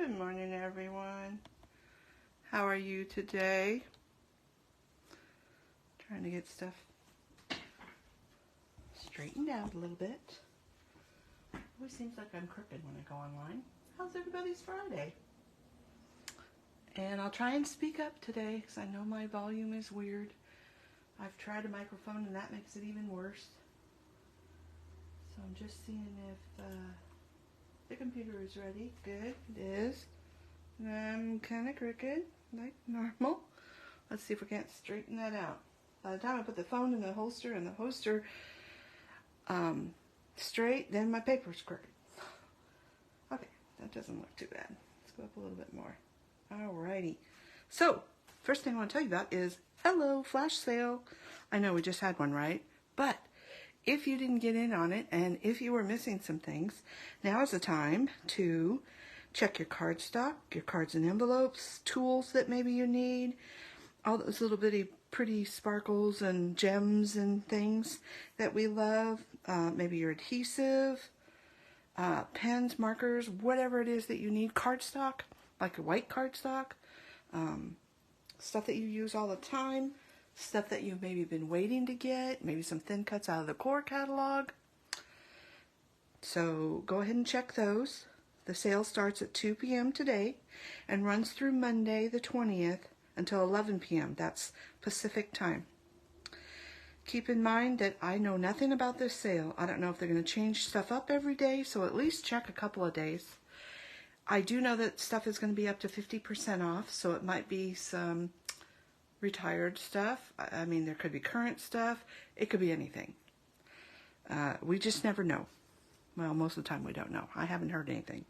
Good morning, everyone. How are you today? Trying to get stuff straightened out a little bit. Always seems like I'm crooked when I go online. How's everybody's Friday? And I'll try and speak up today because I know my volume is weird. I've tried a microphone and that makes it even worse. So I'm just seeing if the computer is ready. Good, it is. I'm kind of crooked, like normal. Let's see if we can't straighten that out. By the time I put the phone in the holster and the holster straight, then my paper's crooked. Okay, that doesn't look too bad. Let's go up a little bit more. Alrighty. So, first thing I want to tell you about is, hello, flash sale. I know we just had one, right? But if you didn't get in on it, and if you were missing some things, now is the time to check your card stock, your cards and envelopes, tools that maybe you need, all those little bitty pretty sparkles and gems and things that we love. Maybe your adhesive, pens, markers, whatever it is that you need. Cardstock, like a white cardstock, stuff that you use all the time, stuff that you've maybe been waiting to get, maybe some thin cuts out of the core catalog. So go ahead and check those. The sale starts at 2 p.m. today and runs through Monday the 20th until 11 p.m. That's Pacific time. Keep in mind that I know nothing about this sale. I don't know if they're going to change stuff up every day, so at least check a couple of days. I do know that stuff is going to be up to 50% off, so it might be some retired stuff. I mean, there could be current stuff. It could be anything. We just never know. Well, most of the time we don't know. I haven't heard anything.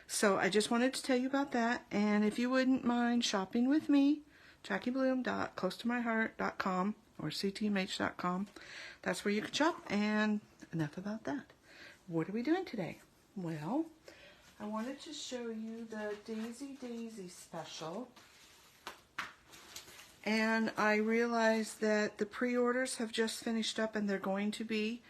So I just wanted to tell you about that. And if you wouldn't mind shopping with me, JackieBloom.closetomyheart.com or ctmh.com. That's where you can shop. And enough about that. What are we doing today? Well, I wanted to show you the Daisy Daisy special. And I realized that the pre-orders have just finished up and they're going to be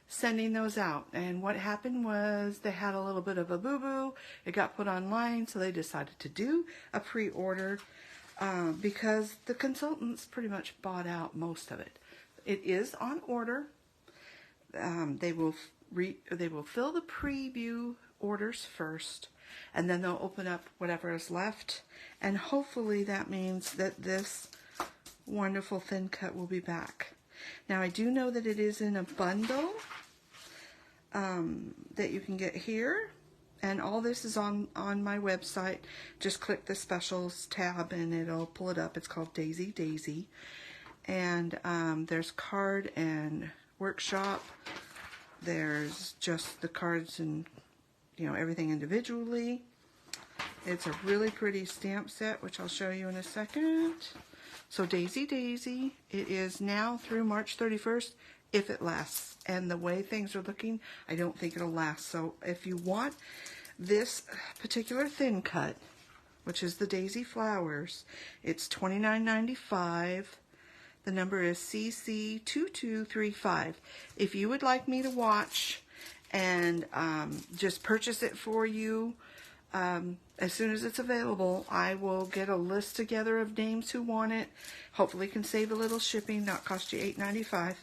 sending those out. And what happened was they had a little bit of a boo-boo. It got put online, so they decided to do a pre-order because the consultants pretty much bought out most of it. It is on order. They will fill the preview orders first, and then they'll open up whatever is left. And hopefully that means that this wonderful thin cut will be back. Now I do know that it is in a bundle that you can get here, and all this is on my website. Just click the specials tab and it'll pull it up. It's called Daisy Daisy, and there's card and workshop. There's just the cards and everything individually. It's a really pretty stamp set, which I'll show you in a second. So Daisy Daisy, it is now through March 31st, if it lasts. And the way things are looking, I don't think it'll last. So if you want this particular thin cut, which is the Daisy Flowers, it's $29.95. The number is CC2235. If you would like me to watch and just purchase it for you, as soon as it's available, I will get a list together of names who want it. Hopefully can save a little shipping, not cost you $8.95,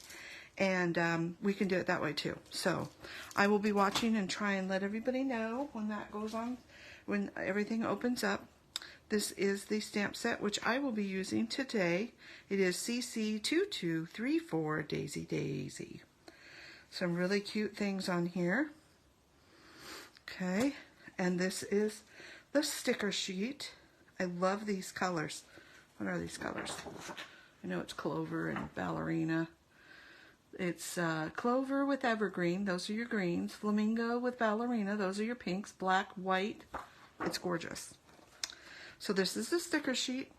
and we can do it that way too. So I will be watching and try and let everybody know when that goes on, when everything opens up. This is the stamp set which I will be using today. It is CC2234 Daisy Daisy. Some really cute things on here. Okay, and this is the sticker sheet. I love these colors. What are these colors? I know it's clover and ballerina. It's clover with evergreen. Those are your greens. Flamingo with ballerina. Those are your pinks. Black, white. It's gorgeous. So this is the sticker sheet.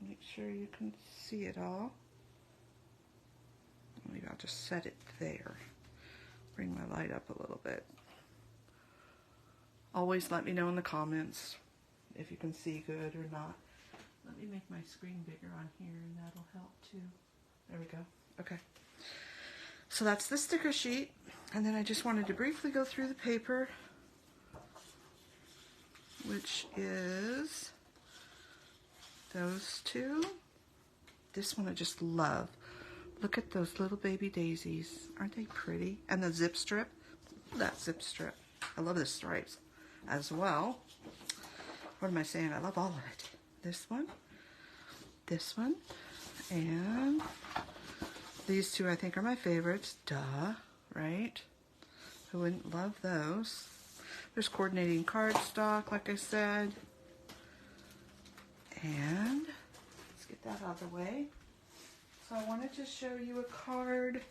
Make sure you can see it all. Maybe I'll just set it there. Bring my light up a little bit. Always let me know in the comments if you can see good or not. Let me make my screen bigger on here and that'll help too. There we go. Okay. So that's the sticker sheet. And then I just wanted to briefly go through the paper. which is those two. This one I just love. Look at those little baby daisies. Aren't they pretty? And the zip strip. That zip strip. I love the stripes as well. What am I saying? I love all of it. This one, and these two I think are my favorites. Duh, right? Who wouldn't love those? There's coordinating cardstock, like I said. And let's get that out of the way. So I wanted to show you a card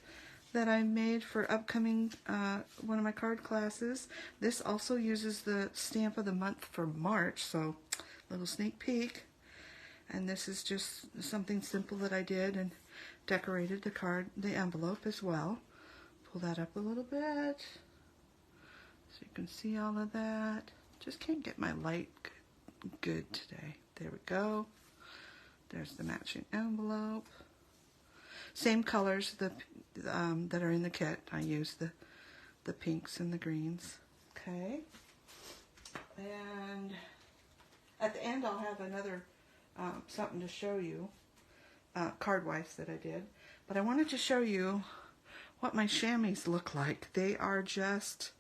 that I made for upcoming one of my card classes. This also uses the stamp of the month for March, so little sneak peek. And this is just something simple that I did and decorated the card, the envelope as well. Pull that up a little bit so you can see all of that. Just can't get my light good today. There we go. There's the matching envelope. Same colors that are in the kit. I use the pinks and the greens. Okay. And at the end I'll have another something to show you, card-wise that I did. But I wanted to show you what my chamois look like. They are just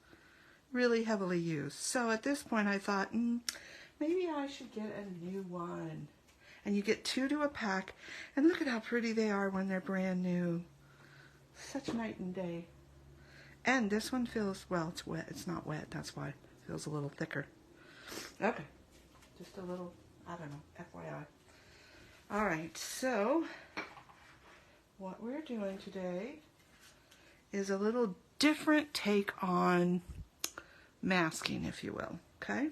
really heavily used. So at this point I thought, maybe I should get a new one. And you get 2 to a pack, and look at how pretty they are when they're brand new. Such night and day. And this one feels, well, it's wet. It's not wet, that's why it feels a little thicker. Okay, just a little, I don't know, FYI. Alright, so what we're doing today is a little different take on masking, if you will, okay?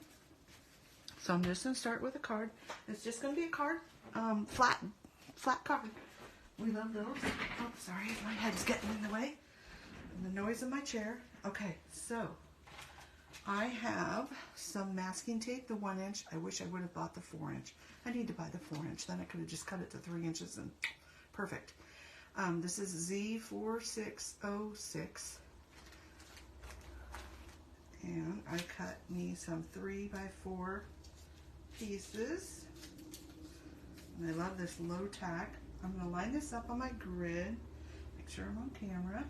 So I'm just going to start with a card. It's just going to be a card, flat card. We love those. Oh, sorry, my head's getting in the way. And the noise of my chair. Okay, so I have some masking tape, the 1 inch. I wish I would have bought the 4 inch. I need to buy the 4 inch. Then I could have just cut it to 3 inches and perfect. This is Z4606. And I cut me some 3x4 pieces. And I love this low tack. I'm going to line this up on my grid. Make sure I'm on camera.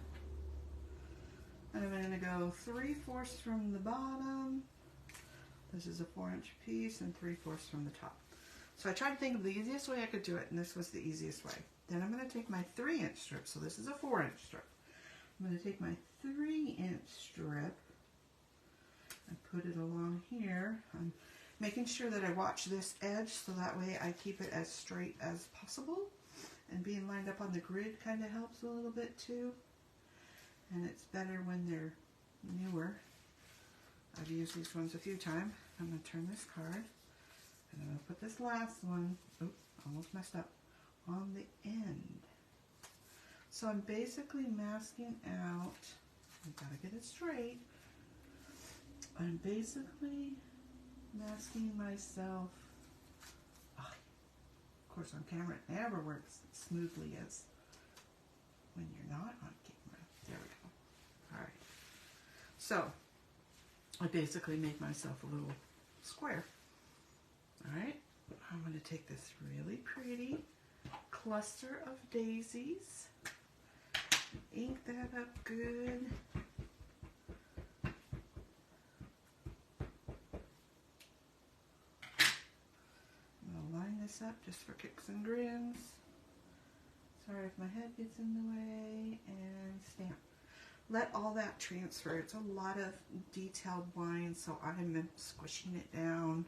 And I'm going to go 3/4 from the bottom. This is a 4 inch piece, and 3/4 from the top. So I tried to think of the easiest way I could do it, and this was the easiest way. Then I'm going to take my 3 inch strip. So this is a 4 inch strip. I'm going to take my 3 inch strip and put it along here. I'm making sure that I watch this edge so that way I keep it as straight as possible. And being lined up on the grid kind of helps a little bit too. And it's better when they're newer. I've used these ones a few times. I'm going to turn this card and I'm going to put this last one, oops, almost messed up, on the end. So I'm basically masking out, I've got to get it straight. I'm basically masking myself. Oh, of course, on camera it never works as smoothly as when you're not on camera. There we go. Alright. So, I basically make myself a little square. Alright. I'm going to take this really pretty cluster of daisies, ink that up good. Up just for kicks and grins. Sorry if my head gets in the way. And stamp. Let all that transfer. It's a lot of detailed lines, so I'm squishing it down,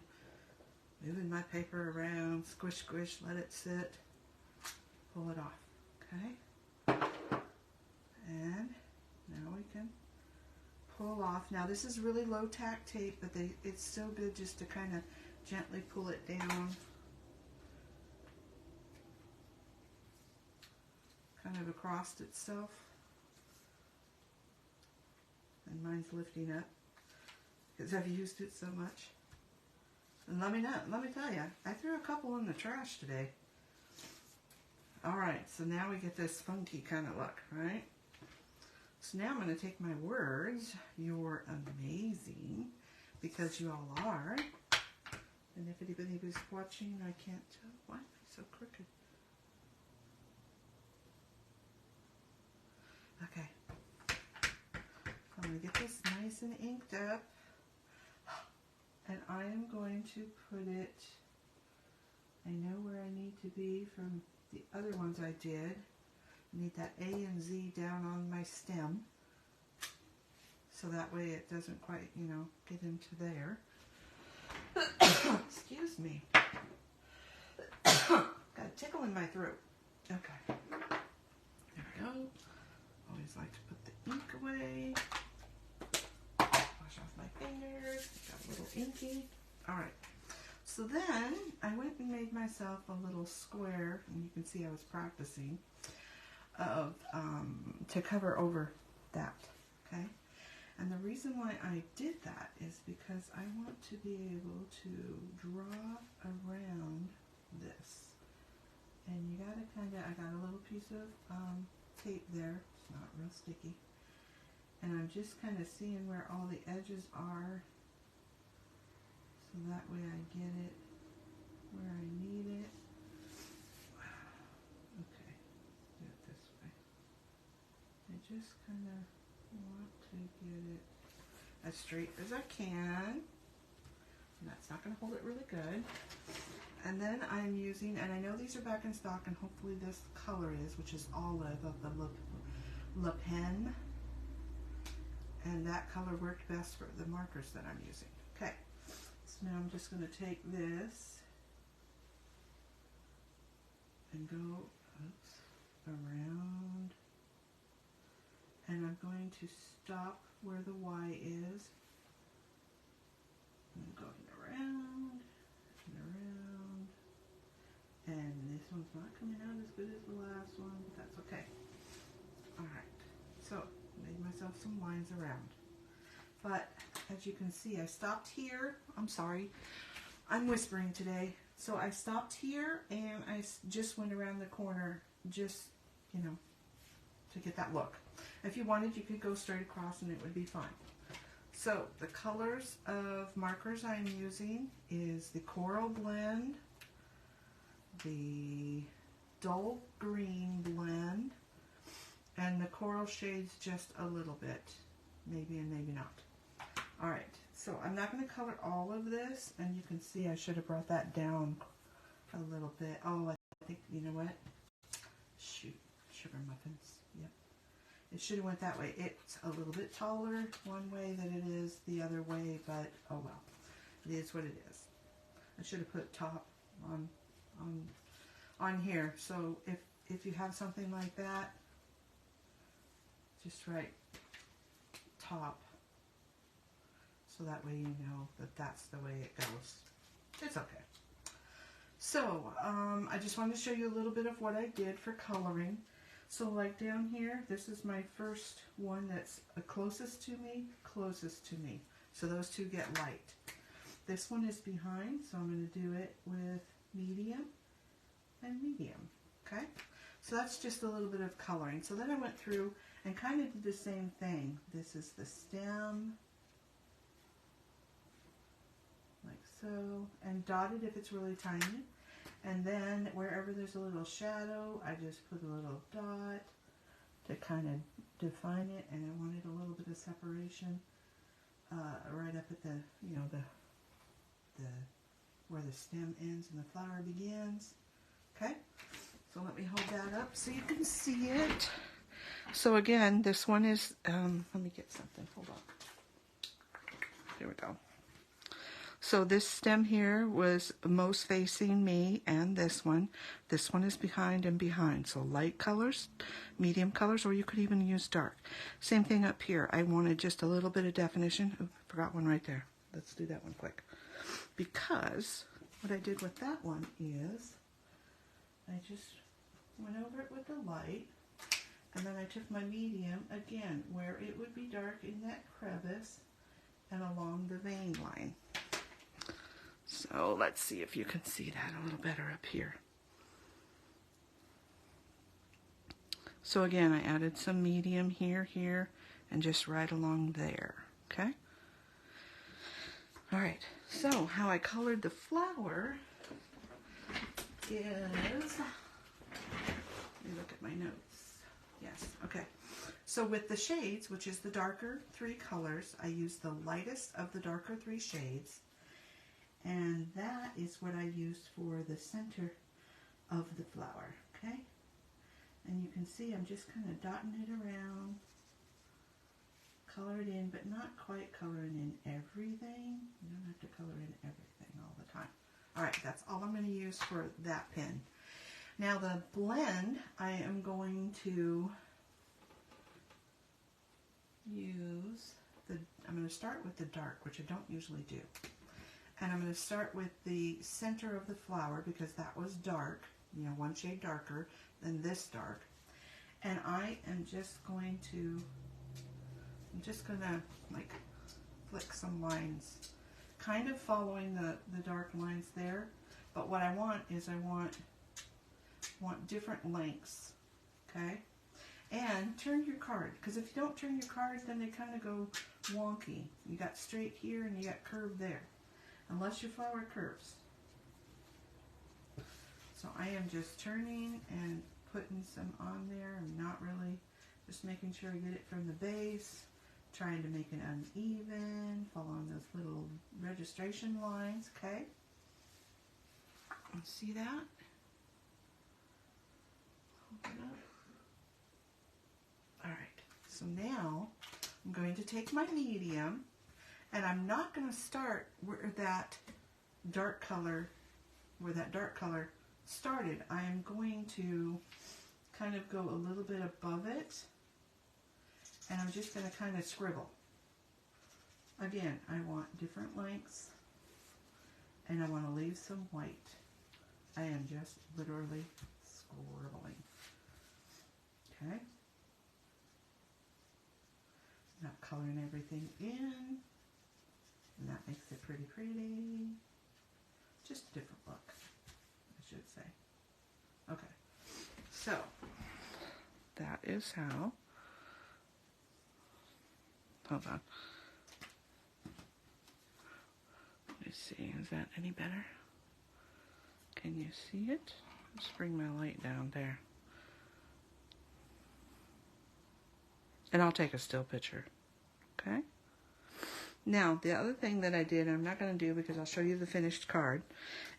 moving my paper around, squish, squish, let it sit, pull it off. Okay? And now we can pull off. Now this is really low tack tape, but it's still good just to kind of gently pull it down. Kind of across itself, and mine's lifting up because I've used it so much. And let me tell you, I threw a couple in the trash today. Alright, so now we get this funky kind of look, right? So now I'm going to take my words, "You're amazing," because you all are, And if anybody's watching, I can't tell. Why am I so crooked? Okay. I'm going to get this nice and inked up. And I am going to put it, I know where I need to be from the other ones I did. I need that A and Z down on my stem. So that way it doesn't quite, you know, get into there. Excuse me. Got a tickle in my throat. Okay. There we go. Always like to put the ink away. Wash off my fingers. Got a little inky. Alright. So then I went and made myself a little square, and you can see I was practicing, of to cover over that. Okay? And the reason why I did that is because I want to be able to draw around this. And you gotta kinda, I got a little piece of tape there. It's not real sticky. And I'm just kind of seeing where all the edges are. So that way I get it where I need it. Okay, do it this way. I just kind of want to get it as straight as I can. And that's not going to hold it really good. And then I'm using, and I know these are back in stock, and hopefully this color is, which is Olive of the Le Pen. And that color worked best for the markers that I'm using. Okay, so now I'm just going to take this and go around, and I'm going to stop where the Y is. I'm going around and around, and this one's not coming out as good as the last one, but that's okay. Alright, so made myself some lines around. But as you can see, I stopped here. I'm sorry, I'm whispering today. So I stopped here and I just went around the corner, just, you know, to get that look. If you wanted, you could go straight across and it would be fine. So the colors of markers I'm using is the Coral Blend, the Dull Green Blend, and the Coral Shades just a little bit, maybe and maybe not. Alright, so I'm not going to color all of this, and you can see I should have brought that down a little bit. Oh, I think, you know what? Shoot, sugar muffins. Yep. It should have went that way. It's a little bit taller one way than it is the other way, but oh well. It is what it is. I should have put top on here. So if you have something like that, just write top. So that way you know that that's the way it goes. It's okay. So, I just wanted to show you a little bit of what I did for coloring. So like down here, this is my first one that's closest to me. So those two get light. This one is behind, so I'm going to do it with medium and medium. Okay? So that's just a little bit of coloring. So then I went through and kind of did the same thing. This is the stem, like so, and dotted if it's really tiny. And then wherever there's a little shadow, I just put a little dot to kind of define it, and I wanted a little bit of separation right up at the, you know, the where the stem ends and the flower begins. Okay, so let me hold that up so you can see it. So again, this one is, let me get something, hold on. There we go. So this stem here was most facing me, and this one. This one is behind and behind. So light colors, medium colors, or you could even use dark. Same thing up here. I wanted just a little bit of definition. Ooh, forgot one right there. Let's do that one quick. Because what I did with that one is I just went over it with the light, and then I took my medium, again, where it would be dark in that crevice and along the vein line. So let's see if you can see that a little better up here. So again, I added some medium here, and just right along there, okay? All right, so how I colored the flower is, let me look at my notes. Yes, okay. So with the shades, which is the darker 3 colors, I used the lightest of the darker 3 shades. And that is what I used for the center of the flower, okay? And you can see I'm just kind of dotting it around, color it in, but not quite coloring in everything. You don't have to color in everything all the time. All right, that's all I'm going to use for that pen. Now the blend, I am going to use I'm going to start with the dark, which I don't usually do. And I'm going to start with the center of the flower because that was dark, you know, 1 shade darker than this dark. And I am just going to, like flick some lines, kind of following the dark lines there. But what I want is I want different lengths, okay? And turn your card, because if you don't turn your cards, then they kind of go wonky. You got straight here and you got curved there, unless your flower curves. So I am just turning and putting some on there. I'm not really, just making sure I get it from the base, trying to make it uneven, following those little registration lines, okay? See that? Hold it up. All right, so now I'm going to take my medium, and I'm not going to start where that dark color started. I am going to kind of go a little bit above it, and I'm just going to kind of scribble. Again, I want different lengths, and I want to leave some white. I am just literally scribbling. Okay? Not coloring everything in, and that makes it pretty pretty. Just a different look, I should say. Okay, so that is how, hold on. Let me see, is that any better? Can you see it? Let's bring my light down there. And I'll take a still picture, okay? Now, the other thing that I did, I'm not going to do because I'll show you the finished card,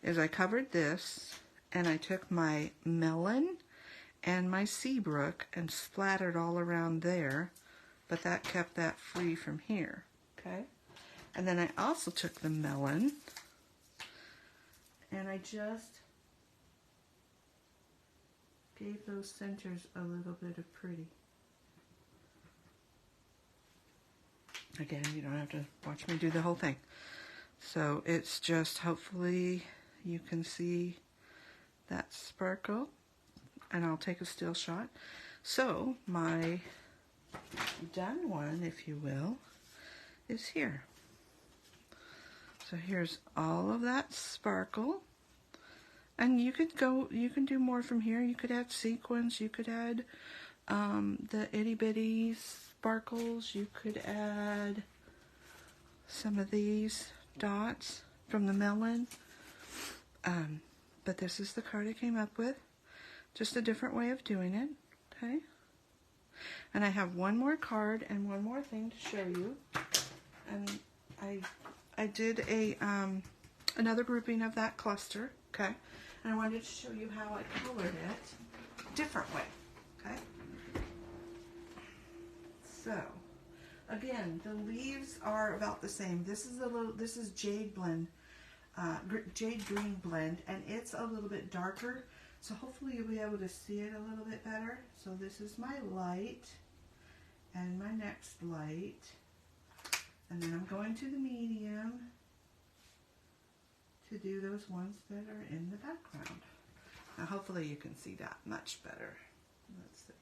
is I covered this, and I took my melon and my Seabrook and splattered all around there, but that kept that free from here, okay? And then I also took the melon, and I just gave those centers a little bit of pretty. Again, you don't have to watch me do the whole thing. So it's just, hopefully you can see that sparkle, and I'll take a still shot. So my done one, if you will, is here. So here's all of that sparkle, and you can do more from here. You could add sequins, you could add the itty bitty sparkles, you could add some of these dots from the melon, but this is the card I came up with, just a different way of doing it, okay? And I have one more card and one more thing to show you, and I did a another grouping of that cluster, okay? And I wanted to show you how I colored it different way, okay? So, again, the leaves are about the same. This is Jade Blend, Jade Green Blend, and it's a little bit darker. So hopefully you'll be able to see it a little bit better. So this is my light, and my next light, and then I'm going to the medium to do those ones that are in the background. Now hopefully you can see that much better. Let's see.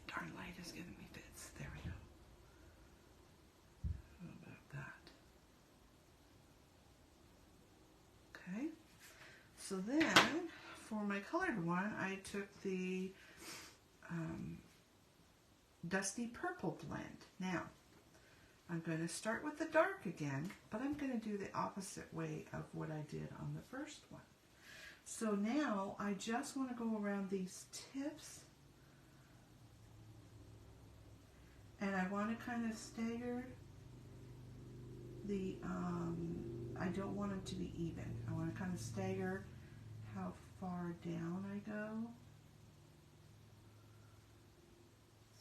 Darn light is giving me fits. There we go. How about that? Okay. So then, for my colored one, I took the Dusty Purple blend. Now, I'm going to start with the dark again, but I'm going to do the opposite way of what I did on the first one. So now I just want to go around these tips, and I want to kind of stagger the, I don't want it to be even. I want to kind of stagger how far down I go.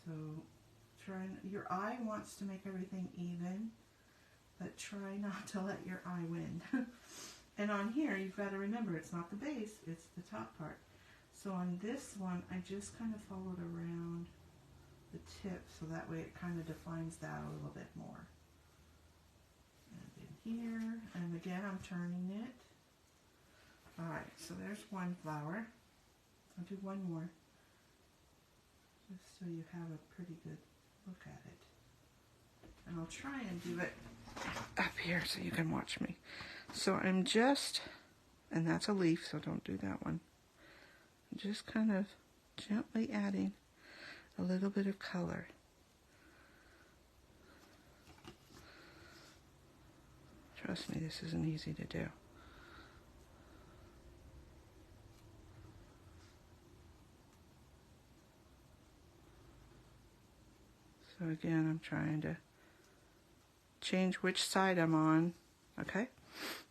So your eye wants to make everything even, but try not to let your eye win. And on here, you've got to remember, it's not the base, it's the top part. So on this one, I just kind of followed around the tip, so that way it kind of defines that a little bit more. And in here, and again, I'm turning it. Alright, so there's one flower. I'll do one more, just so you have a pretty good look at it. And I'll try and do it up here so you can watch me. So I'm just, and that's a leaf, so don't do that one. I'm just kind of gently adding a little bit of color. Trust me, this isn't easy to do. So again, I'm trying to change which side I'm on. Okay,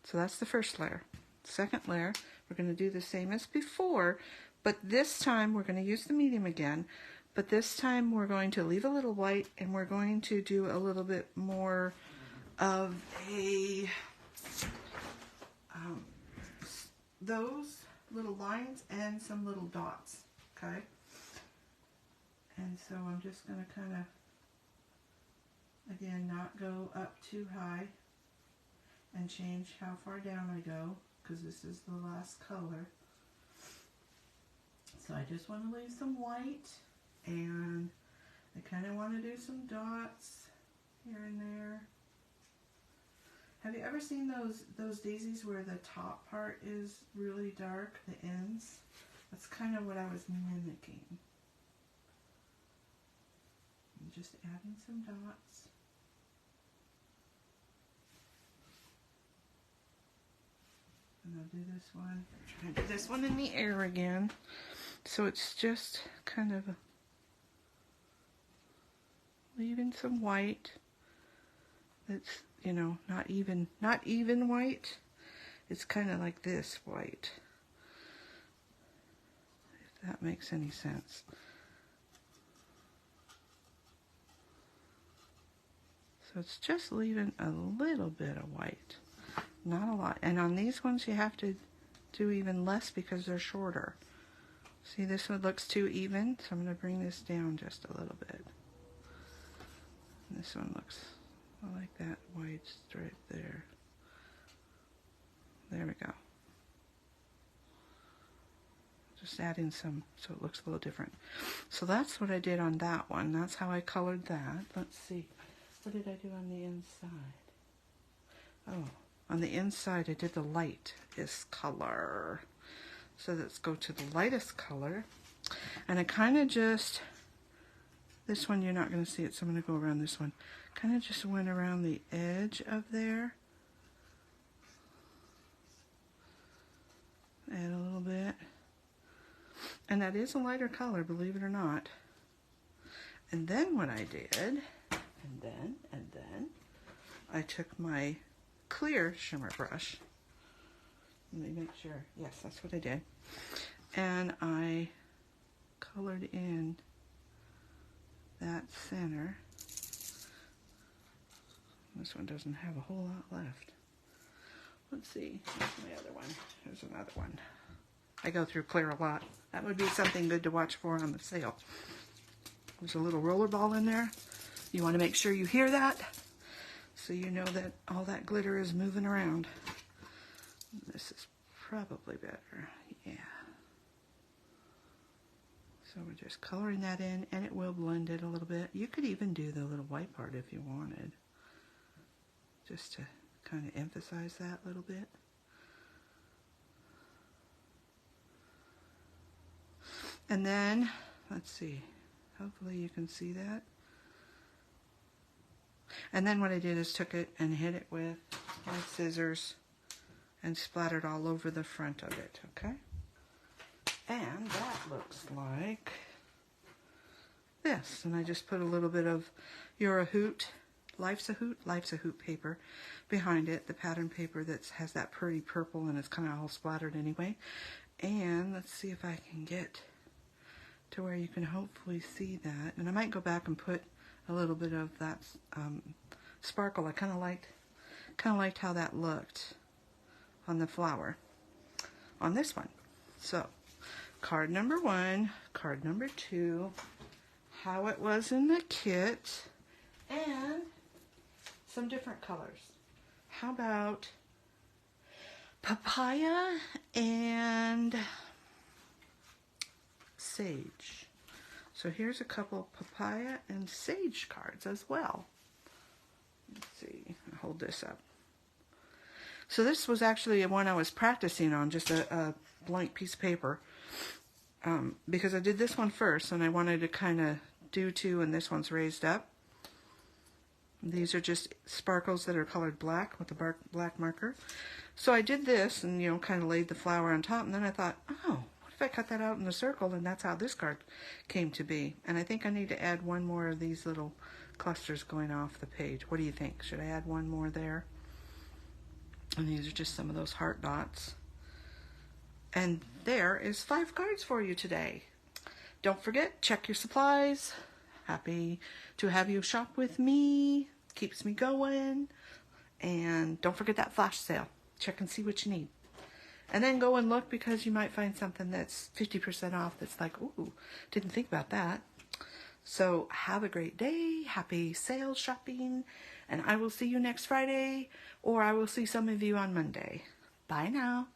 so that's the first layer. Second layer, we're going to do the same as before, but this time we're going to use the medium again, but this time we're going to leave a little white, and we're going to do a little bit more of a, those little lines and some little dots, okay? And so I'm just going to kind of, again, not go up too high and change how far down I go, because this is the last color. So I just want to leave some white, and I kind of want to do some dots here and there. Have you ever seen those daisies where the top part is really dark, the ends? That's kind of what I was mimicking. I'm just adding some dots. And I'll do this one. Try to do this one in the air again. So it's just kind of leaving some white. That's, you know, not even white. It's kind of like this white. If that makes any sense. So it's just leaving a little bit of white. Not a lot. And on these ones you have to do even less because they're shorter. See, this one looks too even, so I'm going to bring this down just a little bit. And this one looks like that white stripe there. There we go. Just adding some so it looks a little different. So that's what I did on that one. That's how I colored that. Let's see. What did I do on the inside? Oh, on the inside I did the lightest color. So let's go to the lightest color. And I kind of just, this one you're not going to see it, so I'm going to go around this one. Kind of just went around the edge of there. Add a little bit. And that is a lighter color, believe it or not. And then what I did, and then, I took my clear shimmer brush. Let me make sure. Yes, that's what I did. And I colored in that center. This one doesn't have a whole lot left. Let's see. Here's my other one. Here's another one. I go through clear a lot. That would be something good to watch for on the sale. There's a little roller ball in there. You want to make sure you hear that, so you know that all that glitter is moving around. This is probably better. Yeah. So we're just coloring that in, and it will blend it a little bit. You could even do the little white part if you wanted, just to kind of emphasize that a little bit. And then, let's see, Hopefully you can see that. And then what I did is took it and hit it with my scissors and splattered all over the front of it, okay? And that looks like this. And I just put a little bit of You're a Hoot, Life's a Hoot paper behind it, the pattern paper that has that pretty purple and it's kind of all splattered anyway. And let's see if I can get to where you can hopefully see that. And I might go back and put a little bit of that sparkle. I kind of liked how that looked on the flower on this one. So card number 1, card number 2, how it was in the kit, and some different colors. How about papaya and sage? So here's a couple papaya and sage cards as well. Let's see, I'll hold this up. So this was actually one I was practicing on, just a blank piece of paper, because I did this one first and I wanted to kind of do 2, and this one's raised up. These are just sparkles that are colored black with the black marker. So I did this and, you know, kind of laid the flower on top, and then I thought, oh, what if I cut that out in a circle? And that's how this card came to be. And I think I need to add one more of these little clusters going off the page. What do you think? Should I add one more there? And these are just some of those heart dots. And there is 5 cards for you today. Don't forget, check your supplies. Happy to have you shop with me. Keeps me going. And don't forget that flash sale. Check and see what you need. And then go and look, because you might find something that's 50% off that's like, ooh, didn't think about that. So have a great day. Happy sale shopping. And I will see you next Friday, or I will see some of you on Monday. Bye now.